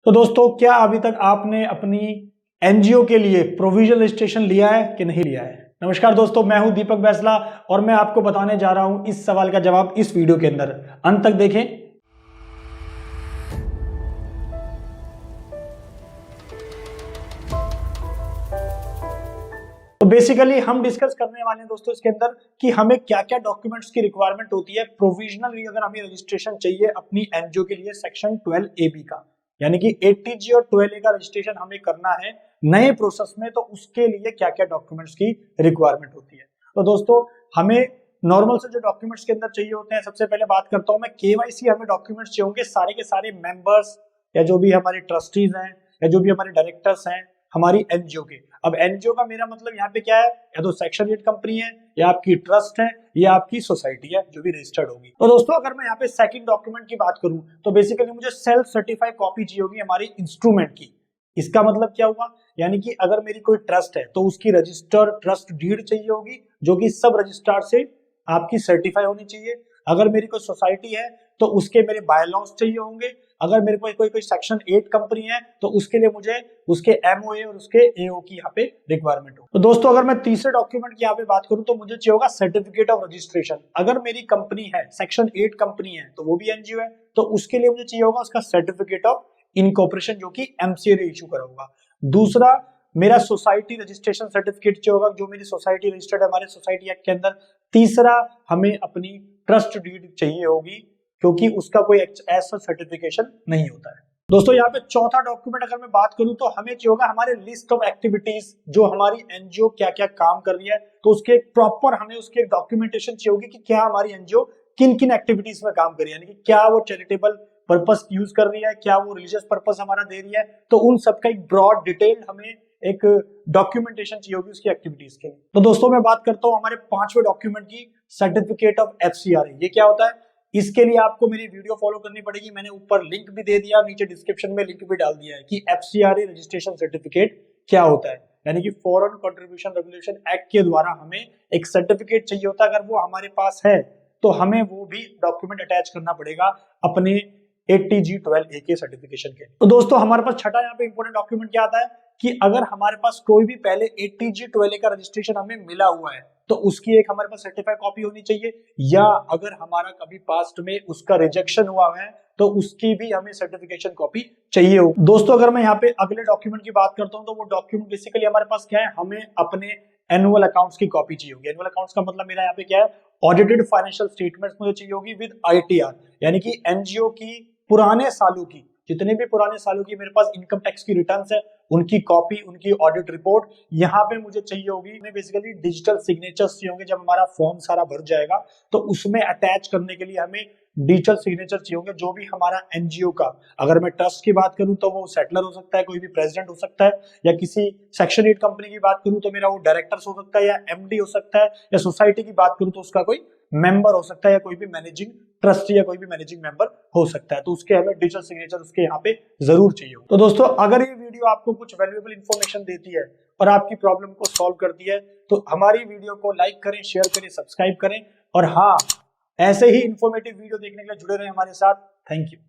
तो दोस्तों, क्या अभी तक आपने अपनी एनजीओ के लिए प्रोविजनल रजिस्ट्रेशन लिया है कि नहीं लिया है? नमस्कार दोस्तों, मैं हूं दीपक बैसला और मैं आपको बताने जा रहा हूं इस सवाल का जवाब इस वीडियो के अंदर। अंत तक देखें। तो बेसिकली हम डिस्कस करने वाले हैं दोस्तों इसके अंदर कि हमें क्या क्या डॉक्यूमेंट्स की रिक्वायरमेंट होती है प्रोविजनल अगर हमें रजिस्ट्रेशन चाहिए अपनी एनजीओ के लिए सेक्शन 12AB का, यानी कि 80G और 12A का रजिस्ट्रेशन हमें करना है नए प्रोसेस में। तो उसके लिए क्या क्या डॉक्यूमेंट्स की रिक्वायरमेंट होती है? तो दोस्तों, हमें नॉर्मल से जो डॉक्यूमेंट्स के अंदर चाहिए होते हैं, सबसे पहले बात करता हूं मैं केवाईसी। हमें डॉक्यूमेंट्स चाहिए होंगे सारे के सारे मेंबर्स या जो भी हमारे ट्रस्टीज हैं या जो भी हमारे डायरेक्टर्स हैं हमारी एनजीओ के। अब एनजीओ का मेरा मतलब यहाँ पे क्या है, या तो सेक्शन 8 कंपनी है या आपकी ट्रस्ट है या आपकी सोसाइटी है जो भी रजिस्टर्ड होगी। तो दोस्तों, अगर मैं यहाँ पे सेकंड डॉक्यूमेंट की बात करूं तो बेसिकली मुझे सेल्फ सर्टिफाइड कॉपी चाहिए होगी हमारी इंस्ट्रूमेंट की। इसका मतलब क्या हुआ, यानी कि अगर मेरी कोई ट्रस्ट है तो उसकी रजिस्टर्ड ट्रस्ट डीड चाहिए होगी जो कि सब रजिस्ट्रार से आपकी सर्टिफाई होनी चाहिए। अगर मेरी कोई सोसाइटी है तो उसके मेरे बायलॉज चाहिए होंगे। अगर मेरे कोई सेक्शन 8 कंपनी है तो उसके लिए मुझे उसके एमओए और उसके एओ की यहाँ पे रिक्वायरमेंट हो। तो दोस्तों, अगर मैं तीसरे डॉक्यूमेंट की यहाँ पे बात करूं तो मुझे चाहिए होगा सर्टिफिकेट ऑफ रजिस्ट्रेशन। अगर मेरी कंपनी है सेक्शन 8 कंपनी है तो वो भी एनजीओ है, तो उसके लिए मुझे चाहिए होगा उसका सर्टिफिकेट ऑफ इनकॉर्पोरेशन जो कि एमसीए ने इशू करा होगा। दूसरा, मेरा सोसाइटी रजिस्ट्रेशन सर्टिफिकेट चाहिए होगा जो मेरी सोसाइटी रजिस्टर्ड है हमारे सोसाइटी एक्ट के अंदर। तीसरा, हमें अपनी ट्रस्ट डीड चाहिए होगी क्योंकि उसका कोई ऐसा सर्टिफिकेशन नहीं होता है। दोस्तों, यहाँ पे चौथा डॉक्यूमेंट अगर मैं बात करूं तो हमें चाहिए होगा हमारे लिस्ट ऑफ एक्टिविटीज जो हमारी एनजीओ क्या क्या काम कर रही है। तो उसके प्रॉपर हमें उसके डॉक्यूमेंटेशन चाहिए होगी कि क्या हमारी एनजीओ किन किन एक्टिविटीज में काम कर रही है, यानी कि क्या वो चैरिटेबल पर्पस यूज कर रही है, क्या वो रिलीजियस पर्पस हमारा दे रही है। तो उन सबका एक ब्रॉड डिटेल हमें एक डॉक्यूमेंटेशन चाहिए होगी उसकी एक्टिविटीज के लिए। तो दोस्तों, मैं बात करता हूं हमारे पांचवें डॉक्यूमेंट की, सर्टिफिकेट ऑफ एफसीआरए। ये क्या होता है? इसके लिए आपको मेरी वीडियो फॉलो करनी पड़ेगी। मैंने ऊपर लिंक भी दे दिया, नीचे डिस्क्रिप्शन में लिंक भी डाल दिया है कि एफसीआरए रजिस्ट्रेशन सर्टिफिकेट क्या होता है। यानी कि फॉरेन कंट्रीब्यूशन रेगुलेशन एक्ट के द्वारा हमें एक सर्टिफिकेट चाहिए होता है। अगर वो हमारे पास है तो हमें वो भी डॉक्यूमेंट अटैच करना पड़ेगा अपने 80G 12A के सर्टिफिकेशन के। तो दोस्तों, हमारे पास छठा यहाँ पे इंपॉर्टेंट डॉक्यूमेंट क्या आता है कि अगर हमारे पास कोई भी पहले 80G 12A का रजिस्ट्रेशन हमें मिला हुआ है तो उसकी एक हमारे पास सर्टिफाइड कॉपी होनी चाहिए, या अगर हमारा कभी पास्ट में उसका रिजेक्शन हुआ है तो उसकी भी हमें सर्टिफिकेशन कॉपी चाहिए हो। दोस्तों, अगर मैं यहाँ पे अगले डॉक्यूमेंट की बात करता हूँ तो वो डॉक्यूमेंट बेसिकली हमारे पास क्या है, हमें अपने एनुअल अकाउंट्स की कॉपी चाहिए होगी। एनुअल अकाउंट्स का मतलब मेरा यहाँ पे क्या है, ऑडिटेड फाइनेंशियल स्टेटमेंट्स मुझे चाहिए होगी विद आईटीआर, यानी कि एनजीओ की पुराने सालों की, जितने भी पुराने सालों की मेरे पास इनकम टैक्स की रिटर्न्स है उनकी कॉपी, उनकी ऑडिट रिपोर्ट यहाँ पे मुझे चाहिए होगी। हमें बेसिकली डिजिटल सिग्नेचर्स चाहिए होंगे। जब हमारा फॉर्म सारा भर जाएगा तो उसमें अटैच करने के लिए हमें डिजिटल सिग्नेचर चाहिए होंगे जो भी हमारा एनजीओ का। अगर मैं ट्रस्ट की बात करूं तो वो सेटलर हो सकता है, कोई भी प्रेसिडेंट हो सकता है, या किसी सेक्शन 8 कंपनी की बात करूं तो मेरा वो डायरेक्टर्स हो सकता है या एमडी हो सकता है, या सोसाइटी की बात करूं तो उसका कोई मेंबर हो सकता है या कोई भी मैनेजिंग ट्रस्टी या कोई भी मैनेजिंग मेंबर हो सकता है। तो उसके हमें डिजिटल सिग्नेचर उसके यहाँ पे जरूर चाहिए। तो दोस्तों, अगर ये वीडियो आपको कुछ वैल्यूएबल इंफॉर्मेशन देती है और आपकी प्रॉब्लम को सॉल्व करती है तो हमारी वीडियो को लाइक करें, शेयर करें, सब्सक्राइब करें। और हाँ, ऐसे ही इंफॉर्मेटिव वीडियो देखने के लिए जुड़े रहें हमारे साथ। Thank you.